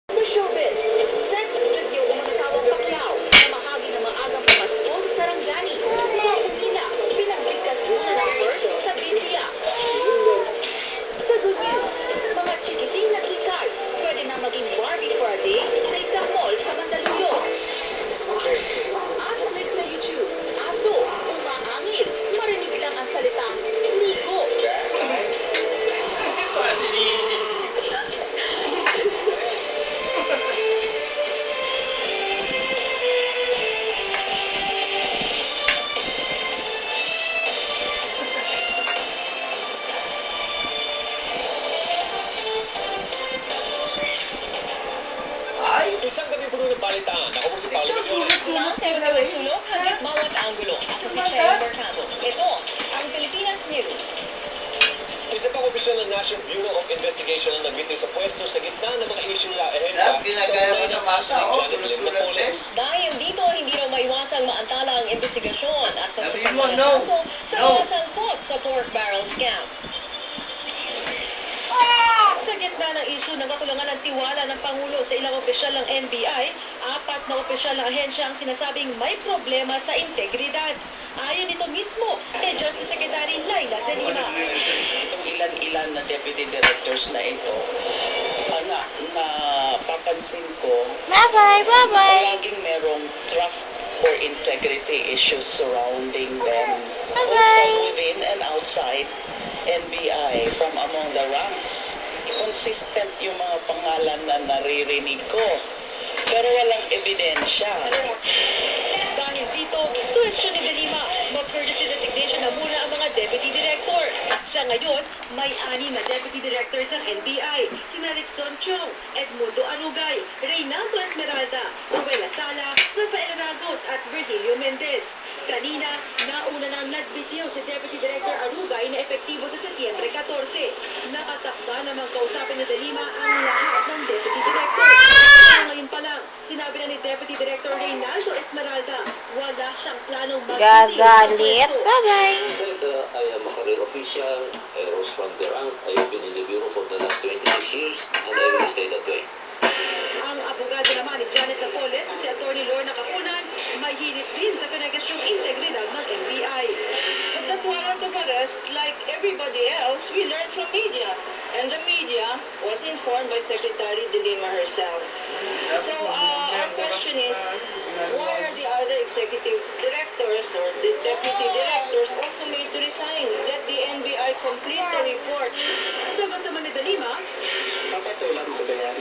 Sa showbiz, sex video umanasawang Pacquiao na mahagi ng maagang pamasko sa Sarangani. Mga humila, pinagbigkas muna ng first sa Biblia. Sa good news, mga chikiting na kikay, pwede na maging Barbie for a day sa isang mall sa Mandaluyong. At click sa YouTube, aso, umaangil, marinig lang ang salitang Nico. Isang gabi puno ng balitaan. Ako po si Paolo Medjones. Mula sa unang sulok hanggang bawat anggulo. Ako si Cheo Mercado. Ito ang Pilipinas News. Isa pang opisyal ng National Bureau of Investigation ang nagbitiw sa pwesto sa gitna ng mga isyong na ehensya kaugnay ng kaso ni Janet Lim Napoles. Dahil dito, hindi raw maiwasang maantala ang investigasyon at pagsasampa ng kaso sa mga sangkot sa pork barrel scam. Sa gitna ng isyu ng kakulangan ng tiwala ng Pangulo sa ilang opisyal ng NBI, 4 na opisyal ng ahensya ang sinasabing may problema sa integridad. Ayon nito mismo kay Justice Secretary Laila De Lima. Itong ilan-ilan na deputy directors na ito, napapansin ko, laging merong trust or integrity issues surrounding them. From within and outside NBI, from among the ranks. Consistent yung mga pangalan na naririnig ko. Pero walang ebidensya. Dahil dito, suwestyon ni De Lima, mag-courtesy resignation na muna ang mga deputy director. Sa ngayon, may 6 na deputy directors ang NBI. Sina Rickson Chong, Edmundo Anugay, Reynaldo Esmeralda, Ruela Sala, Rafael Ragos at Virgilio Mendez. Kanina, nauna nang nagbitiw si Deputy Director Arugay na epektibo sa Setyembre 14. Nakatakda namang kausapin ni De Lima ang lahat ng Deputy Directors. Ngayon pa lang, sinabi na ni Deputy Director Reynaldo Esmeralda, wala siyang planong Gagalit. Bye-bye. Said, I am a career official. I rose from the rank. I have been in the bureau for the last 26 years, and I will stay that way. Ang abogado naman ni Janet Napoles, si Atty. Lorna Capunan, may hirit din sa kanegasyong integridad ng NBI. But that warrant of arrest, like everybody else, we learned from media. And the media was informed by Secretary De Lima herself. So our question is, why are the other executive directors or the deputy directors also made to resign? Let the NBI complete the report. Sagot naman ni De Lima, Papatulan ko ba yan?